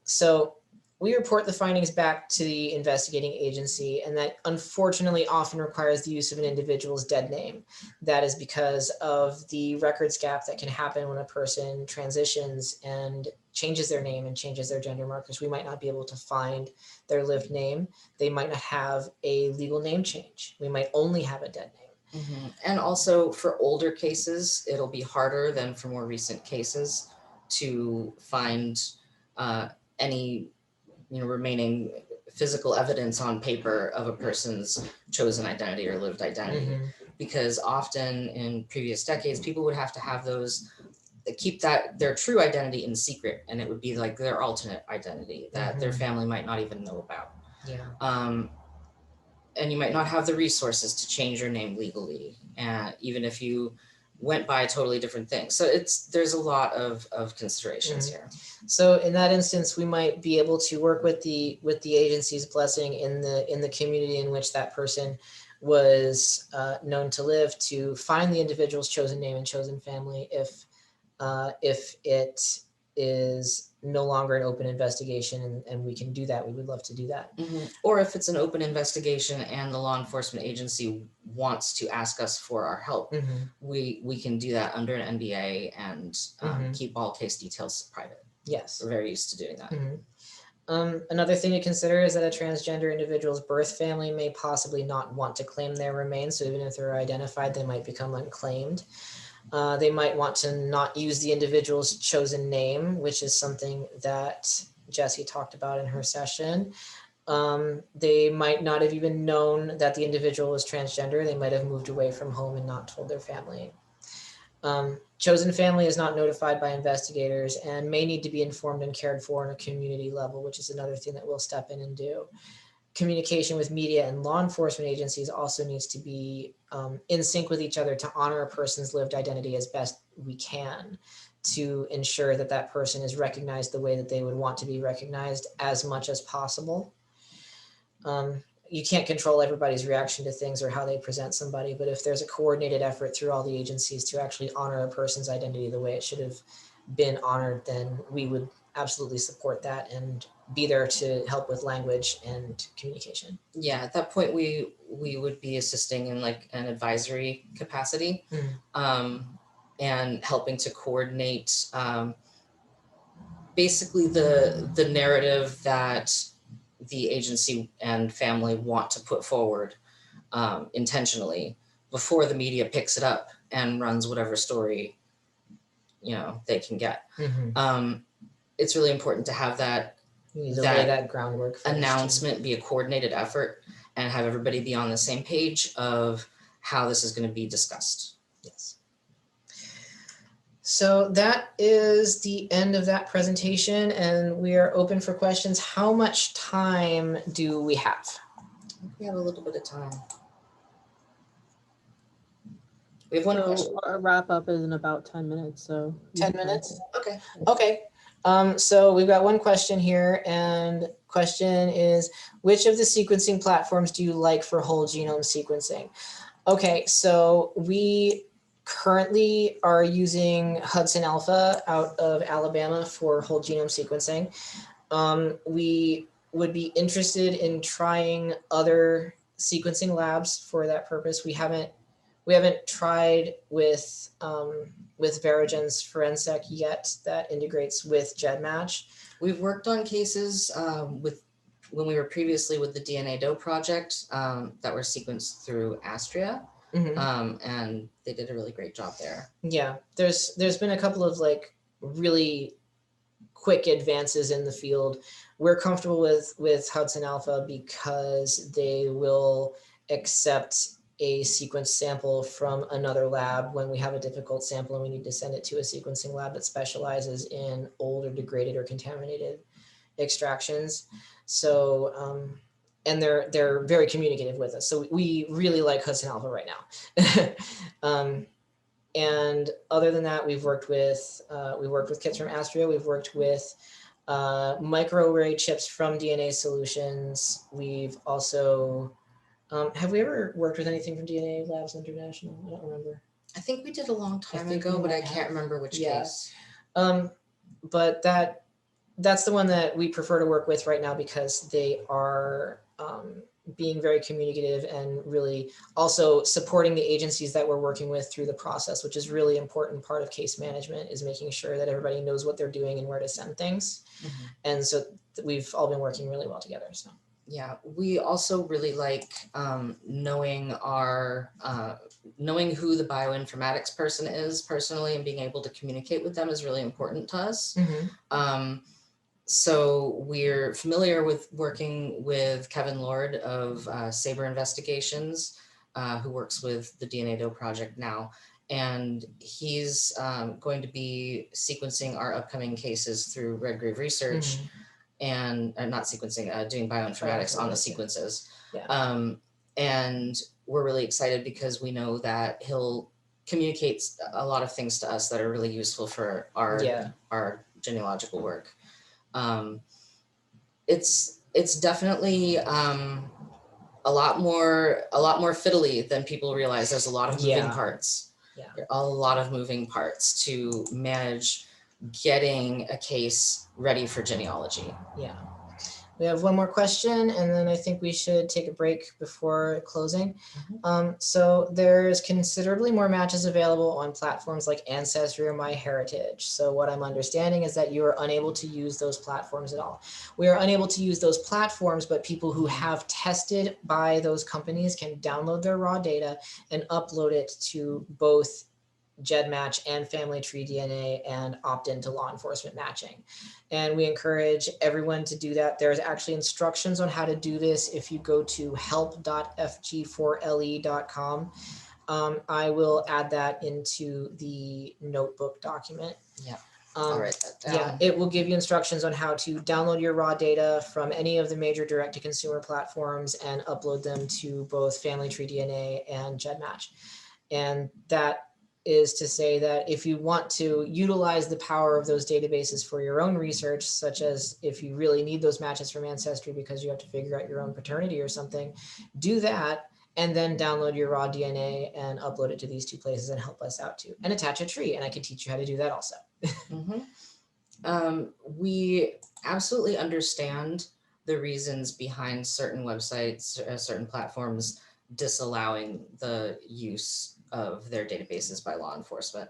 So we report the findings back to the investigating agency, and that unfortunately often requires the use of an individual's dead name. That is because of the records gap that can happen when a person transitions and changes their name and changes their gender markers. We might not be able to find their lived name. They might not have a legal name change. We might only have a dead name. And also for older cases, it'll be harder than for more recent cases to find any remaining physical evidence on paper of a person's chosen identity or lived identity. Because often in previous decades, people would have to have keep their true identity in secret, and it would be like their alternate identity that their family might not even know about. And you might not have the resources to change your name legally. Even if you went by a totally different thing. So there's a lot of considerations here. So in that instance, we might be able to work with the agency's blessing in the community in which that person was known to live, to find the individual's chosen name and chosen family if it is no longer an open investigation, and we can do that. We would love to do that. Or if it's an open investigation and the law enforcement agency wants to ask us for our help, we can do that under an NDA and keep all case details private. Yes. We're very used to doing that. Another thing to consider is that a transgender individual's birth family may possibly not want to claim their remains. So even if they're identified, they might become unclaimed. They might want to not use the individual's chosen name, which is something that Jessie talked about in her session. They might not have even known that the individual was transgender. They might have moved away from home and not told their family. Chosen family is not notified by investigators and may need to be informed and cared for on a community level, which is another thing that we'll step in and do. Communication with media and law enforcement agencies also needs to be in sync with each other to honor a person's lived identity as best we can, to ensure that that person is recognized the way that they would want to be recognized as much as possible. You can't control everybody's reaction to things or how they present somebody, but if there's a coordinated effort through all the agencies to actually honor a person's identity the way it should have been honored, then we would absolutely support that and be there to help with language and communication. Yeah, at that point we would be assisting in like an advisory capacity, and helping to coordinate basically the narrative that the agency and family want to put forward intentionally before the media picks it up and runs whatever story they can get. It's really important to have that lay that groundwork announcement be a coordinated effort and have everybody be on the same page of how this is going to be discussed. Yes. So that is the end of that presentation, and we are open for questions. How much time do we have? We have a little bit of time. We have one question. Our wrap up is in about 10 minutes. So 10 minutes? Okay. Okay. So we've got one question here, and question is, which of the sequencing platforms do you like for whole genome sequencing? Okay, so we currently are using Hudson Alpha out of Alabama for whole genome sequencing. We would be interested in trying other sequencing labs for that purpose. We haven't tried with Verogen's Forensec yet that integrates with GEDmatch. We've worked on cases when we were previously with the DNA Doe project that were sequenced through Astria. And they did a really great job there. Yeah, there's been a couple of like really quick advances in the field. We're comfortable with Hudson Alpha because they will accept a sequence sample from another lab when we have a difficult sample and we need to send it to a sequencing lab that specializes in old or degraded or contaminated extractions. So and they're very communicative with us. So we really like Hudson Alpha right now. And other than that, we worked with kits from Astria. We've worked with microarray chips from DNA Solutions. We've also, have we ever worked with anything from DNA Labs International? I don't remember. I think we did a long time ago, but I can't remember which case. But that's the one that we prefer to work with right now because they are being very communicative and really also supporting the agencies that we're working with through the process, which is really important part of case management, is making sure that everybody knows what they're doing and where to send things. And so we've all been working really well together. So yeah, we also really like knowing who the bioinformatics person is personally, and being able to communicate with them is really important to us. So we're familiar with working with Kevin Lord of Sabre Investigations, who works with the DNA Doe project now. And he's going to be sequencing our upcoming cases through Redgrave Research and not sequencing, doing bioinformatics on the sequences. Yeah. And we're really excited because we know that he'll communicates a lot of things to us that are really useful for our genealogical work. It's definitely a lot more fiddly than people realize. There's a lot of moving parts. There are a lot of moving parts to manage getting a case ready for genealogy. Yeah. We have one more question, and then I think we should take a break before closing. So there's considerably more matches available on platforms like Ancestry or MyHeritage. So what I'm understanding is that you are unable to use those platforms at all. We are unable to use those platforms, but people who have tested by those companies can download their raw data and upload it to both GEDmatch and Family Tree DNA and opt into law enforcement matching. And we encourage everyone to do that. There's actually instructions on how to do this if you go to help.fg4le.com. I will add that into the notebook document. Yeah. I'll write that down. Yeah, it will give you instructions on how to download your raw data from any of the major direct-to-consumer platforms and upload them to both Family Tree DNA and GEDmatch. And that is to say that if you want to utilize the power of those databases for your own research, such as if you really need those matches from Ancestry because you have to figure out your own paternity or something, do that and then download your raw DNA and upload it to these two places and help us out too. And attach a tree, and I can teach you how to do that also. We absolutely understand the reasons behind certain websites, certain platforms disallowing the use of their databases by law enforcement.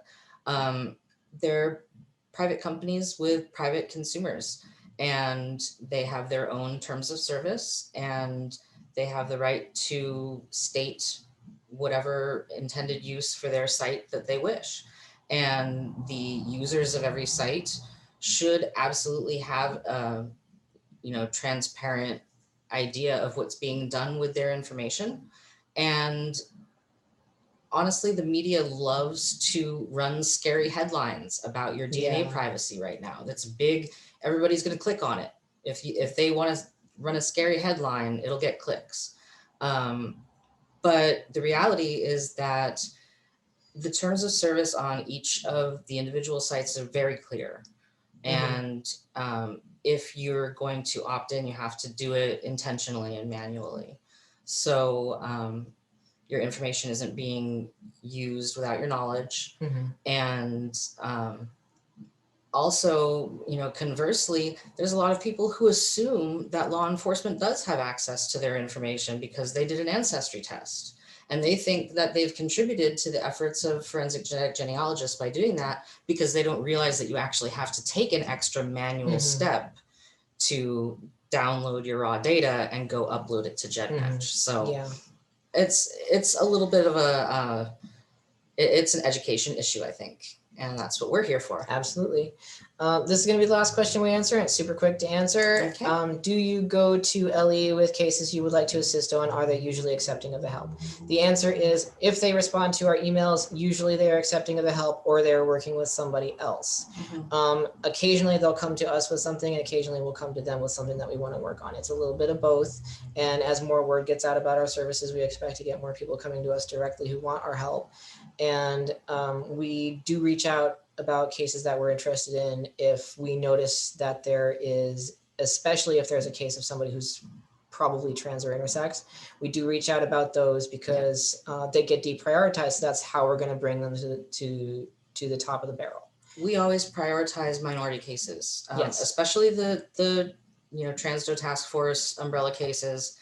They're private companies with private consumers, and they have their own terms of service, and they have the right to state whatever intended use for their site that they wish. And the users of every site should absolutely have a transparent idea of what's being done with their information. And honestly, the media loves to run scary headlines about your DNA privacy right now. That's big. Everybody's going to click on it. If they want to run a scary headline, it'll get clicks. But the reality is that the terms of service on each of the individual sites are very clear. And if you're going to opt in, you have to do it intentionally and manually. So your information isn't being used without your knowledge. And also, conversely, there's a lot of people who assume that law enforcement does have access to their information because they did an ancestry test. And they think that they've contributed to the efforts of forensic genetic genealogists by doing that, because they don't realize that you actually have to take an extra manual step to download your raw data and go upload it to GEDmatch. So it's a little bit of it's an education issue, I think. And that's what we're here for. Absolutely. This is going to be the last question we answer. It's super quick to answer. Okay. Do you go to LE with cases you would like to assist on? Are they usually accepting of the help? The answer is, if they respond to our emails, usually they are accepting of the help, or they're working with somebody else. Occasionally they'll come to us with something, and occasionally we'll come to them with something that we want to work on. It's a little bit of both. And as more word gets out about our services, we expect to get more people coming to us directly who want our help. And we do reach out about cases that we're interested in if we notice that there is, especially if there's a case of somebody who's probably trans or intersex, we do reach out about those because they get deprioritized. So that's how we're going to bring them to the top of the barrel. We always prioritize minority cases, especially the Transgender Task Force umbrella cases.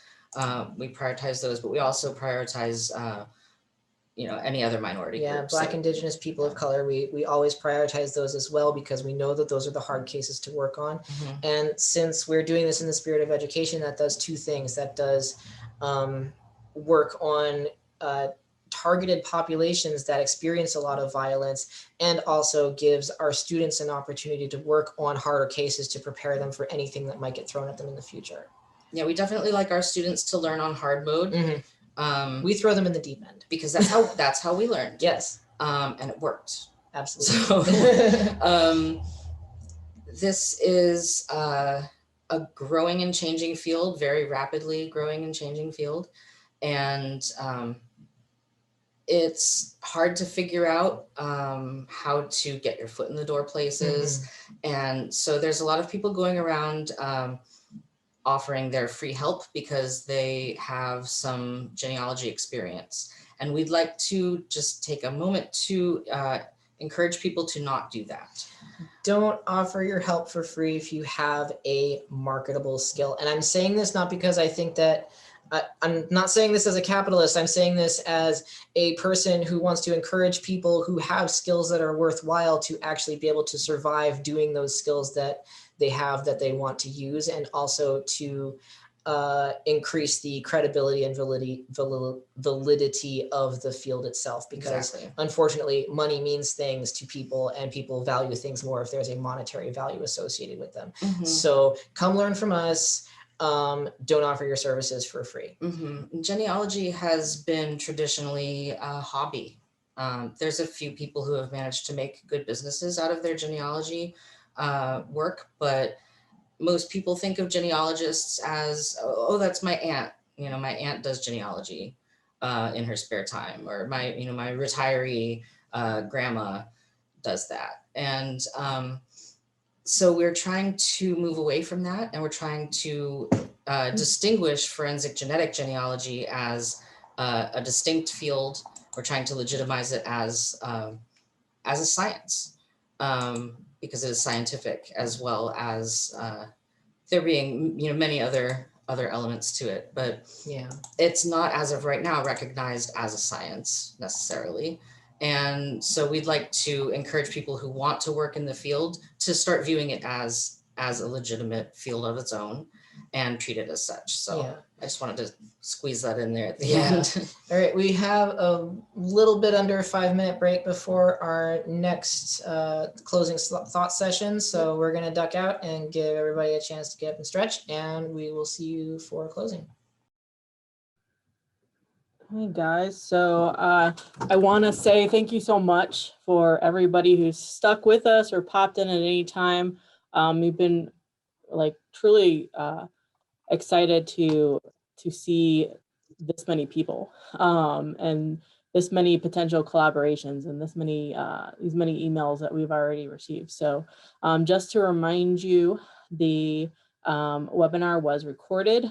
We prioritize those, but we also prioritize any other minority groups. Black, Indigenous, people of color, we always prioritize those as well, because we know that those are the hard cases to work on. And since we're doing this in the spirit of education, that does two things. That does work on targeted populations that experience a lot of violence, and also gives our students an opportunity to work on harder cases to prepare them for anything that might get thrown at them in the future. Yeah, we definitely like our students to learn on hard mode. We throw them in the deep end because that's how we learned. Yes. And it worked. Absolutely. So this is a growing and changing field, very rapidly growing and changing field. And it's hard to figure out how to get your foot in the door places. And so there's a lot of people going around offering their free help because they have some genealogy experience. And we'd like to just take a moment to encourage people to not do that. Don't offer your help for free if you have a marketable skill. And I'm saying this not because I think that, I'm not saying this as a capitalist, I'm saying this as a person who wants to encourage people who have skills that are worthwhile to actually be able to survive doing those skills that they have that they want to use, and also to increase the credibility and validity of the field itself, because unfortunately money means things to people, and people value things more if there's a monetary value associated with them. So come learn from us. Don't offer your services for free. Genealogy has been traditionally a hobby. There's a few people who have managed to make good businesses out of their genealogy work, but most people think of genealogists as, oh, that's my aunt. You know, my aunt does genealogy in her spare time, or my, you know, my retiree grandma does that. And so we're trying to move away from that, and we're trying to distinguish forensic genetic genealogy as a distinct field. We're trying to legitimize it as a science, because it is scientific, as well as there being, you know, many other elements to it. But yeah, it's not, as of right now, recognized as a science necessarily. And so we'd like to encourage people who want to work in the field to start viewing it as a legitimate field of its own and treat it as such. So yeah. I just wanted to squeeze that in there at the end. All right, we have a little bit under a 5-minute break before our next closing thought session. So we're gonna duck out and give everybody a chance to get up and stretch, and we will see you for closing. Hey guys, so I want to say thank you so much for everybody who's stuck with us or popped in at any time. We've been like truly excited to see this many people and this many potential collaborations and this many these many emails that we've already received. So just to remind you, the webinar was recorded.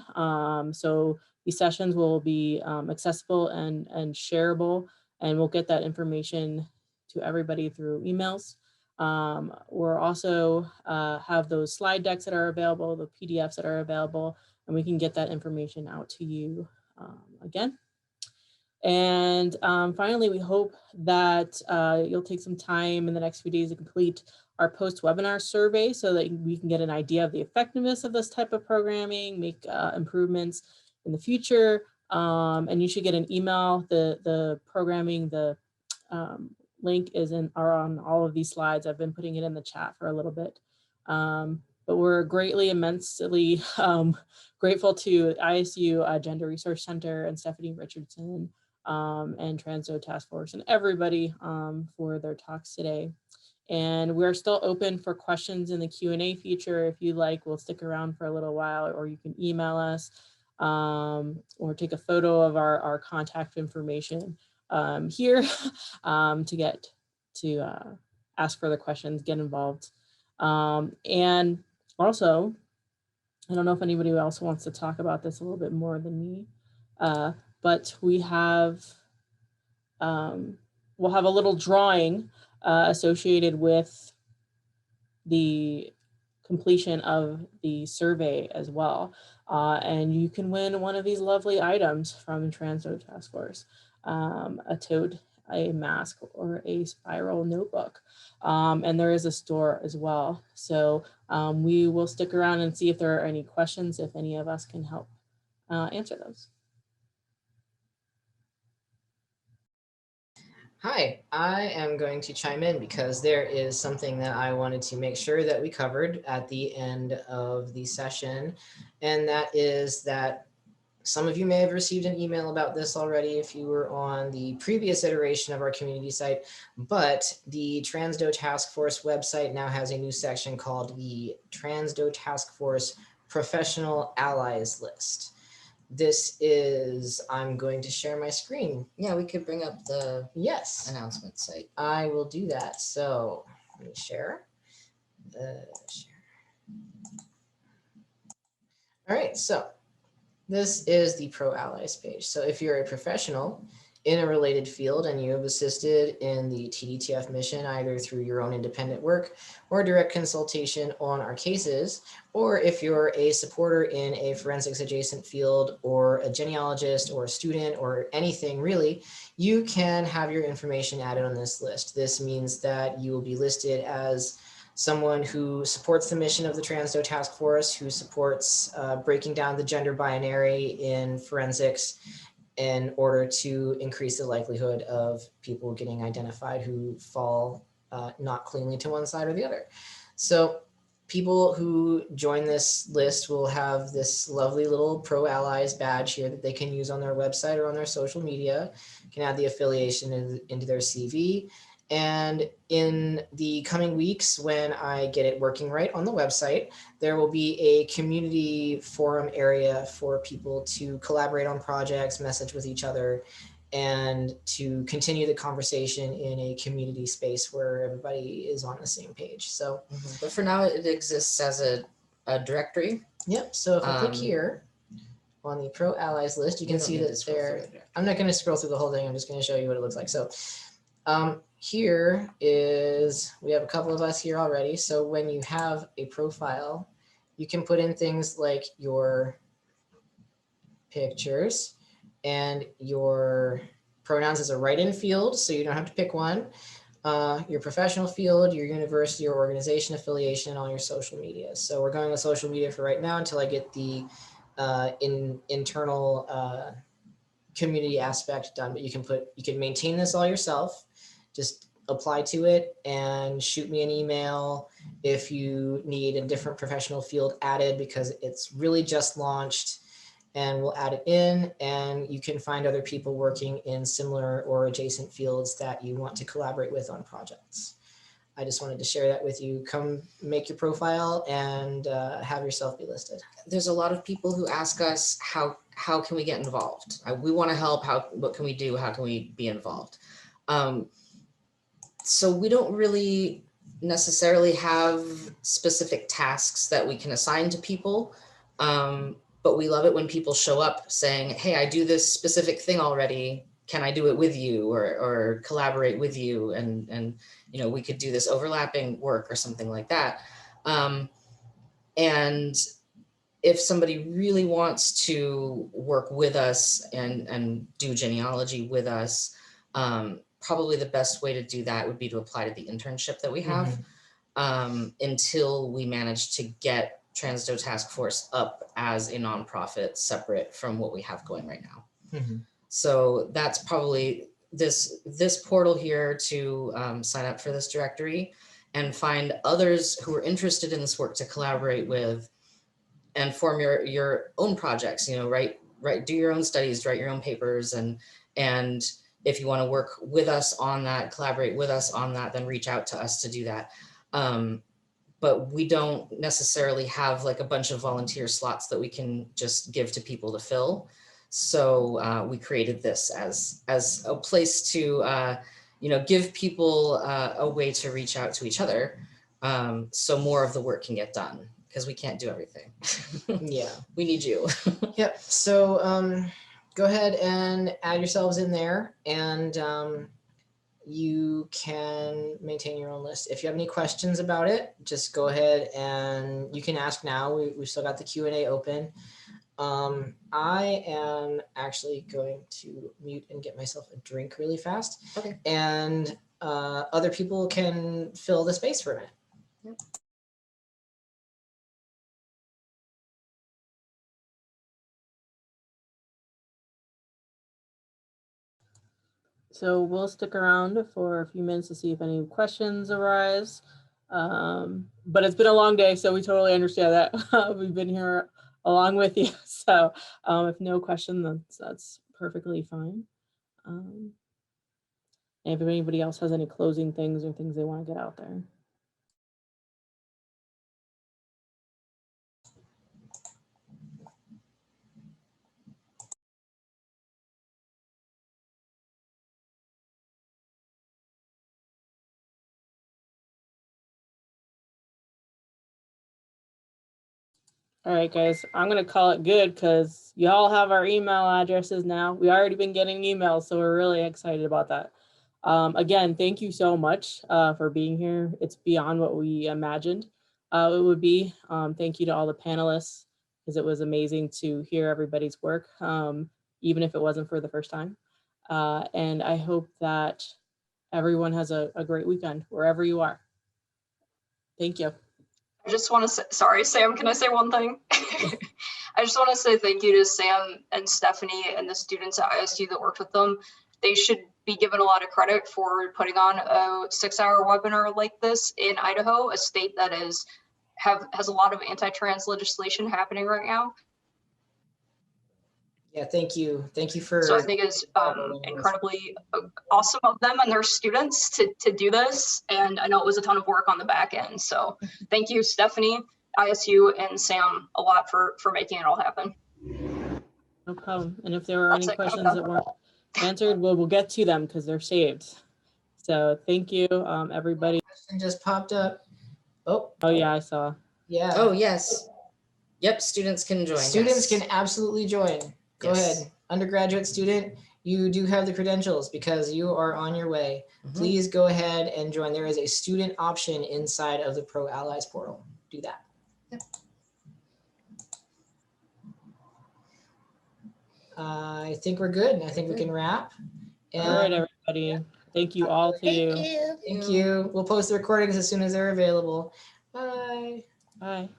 So these sessions will be accessible and shareable, and we'll get that information to everybody through emails. We're also have those slide decks that are available, the PDFs that are available, and we can get that information out to you again. And finally, we hope that you'll take some time in the next few days to complete our post-webinar survey so that we can get an idea of the effectiveness of this type of programming, make improvements in the future. And you should get an email. The programming, the link is are on all of these slides. I've been putting it in the chat for a little bit. But we're immensely grateful to ISU Gender Resource Center and Stephanie Richardson and Transgender Task Force and everybody for their talks today. And we're still open for questions in the Q&A feature. If you like, we'll stick around for a little while, or you can email us or take a photo of our contact information here to ask further questions, get involved. And also, I don't know if anybody else wants to talk about this a little bit more than me, but we have, we'll have a little drawing associated with the completion of the survey as well. And you can win one of these lovely items from Transgender Task Force, a tote, a mask, or a spiral notebook. And there is a store as well. So we will stick around and see if there are any questions, if any of us can help answer those. Hi, I am going to chime in because there is something that I wanted to make sure that we covered at the end of the session. And that is that some of you may have received an email about this already if you were on the previous iteration of our community site, but the Transdo Task Force website now has a new section called the Transdo Task Force Professional Allies List. I'm going to share my screen. Yeah, we could bring up the Yes, announcement site. I will do that. So let me share. Share. All right, so this is the Pro Allies page. So if you're a professional in a related field and you have assisted in the TDTF mission, either through your own independent work or direct consultation on our cases, or if you're a supporter in a forensics adjacent field or a genealogist or a student or anything really, you can have your information added on this list. This means that you will be listed as someone who supports the mission of the Transgender Task Force, who supports breaking down the gender binary in forensics in order to increase the likelihood of people getting identified who fall not cleanly to one side or the other. So people who join this list will have this lovely little Pro Allies badge here that they can use on their website or on their social media, can add the affiliation into their CV. And in the coming weeks, when I get it working right on the website, there will be a community forum area for people to collaborate on projects, message with each other, and to continue the conversation in a community space where everybody is on the same page. So, but for now, it exists as a directory. Yep. So if I click here on the Pro Allies list, you can see that there. I'm not going to scroll through the whole thing. I'm just going to show you what it looks like. So here is, we have a couple of us here already. So when you have a profile, you can put in things like your pictures and your pronouns as a write-in field, so you don't have to pick one, your professional field, your university or organization affiliation, and all your social media. So we're going with social media for right now until I get the internal community aspect done, but you can maintain this all yourself. Just apply to it and shoot me an email if you need a different professional field added, because it's really just launched, and we'll add it in, and you can find other people working in similar or adjacent fields that you want to collaborate with on projects. I just wanted to share that with you. Come make your profile and have yourself be listed. There's a lot of people who ask us, how can we get involved? We want to help. What can we do? How can we be involved? So we don't really necessarily have specific tasks that we can assign to people. But we love it when people show up saying, hey, I do this specific thing already. Can I do it with you, or collaborate with you? And you know, we could do this overlapping work or something like that. And if somebody really wants to work with us and do genealogy with us, probably the best way to do that would be to apply to the internship that we have, until we manage to get Transgender Task Force up as a nonprofit separate from what we have going right now. So that's probably this portal here to sign up for this directory and find others who are interested in this work to collaborate with and form your own projects. You know, do your own studies, write your own papers, and if you want to work with us on that, collaborate with us on that, then reach out to us to do that. But we don't necessarily have like a bunch of volunteer slots that we can just give to people to fill. So we created this as a place to, you know, give people a way to reach out to each other, so more of the work can get done, because we can't do everything. Yeah. We need you. Yep. So go ahead and add yourselves in there, and you can maintain your own list. If you have any questions about it, just go ahead and you can ask now. We've still got the Q&A open. I am actually going to mute and get myself a drink really fast. Okay. And other people can fill the space for a minute. Yep. So we'll stick around for a few minutes to see if any questions arise. But it's been a long day, so we totally understand that. We've been here along with you. So if no question, that's perfectly fine. And if anybody else has any closing things or things they want to get out there. All right, guys, I'm going to call it good because y'all have our email addresses now. We already been getting emails, so we're really excited about that. Again, thank you so much for being here. It's beyond what we imagined it would be. Thank you to all the panelists because it was amazing to hear everybody's work, even if it wasn't for the first time. And I hope that everyone has a great weekend wherever you are. Thank you. I just want to say, sorry, Sam, can I say one thing? I just want to say thank you to Sam and Stephanie and the students at ISU that worked with them. They should be given a lot of credit for putting on a 6-hour webinar like this in Idaho, a state that has a lot of anti-trans legislation happening right now. Yeah, thank you. Thank you for. So I think it's incredibly awesome of them and their students to do this. And I know it was a ton of work on the back end. So thank you, Stephanie, ISU, and Sam a lot for making it all happen. No problem. And if there were any questions that weren't answered, we'll get to them because they're saved. So thank you, everybody. Question just popped up. Oh yeah, I saw. Yeah. Oh, yes. Yep, students can join. Students yes. can absolutely join. Go ahead. Undergraduate student, you do have the credentials because you are on your way. Mhm. Please go ahead and join. There is a student option inside of the Pro Allies portal. Do that. Yep. I think we're good. I think we can wrap. And All right, everybody. Thank you all to you. Thank you. We'll post the recordings as soon as they're available. Bye. Bye.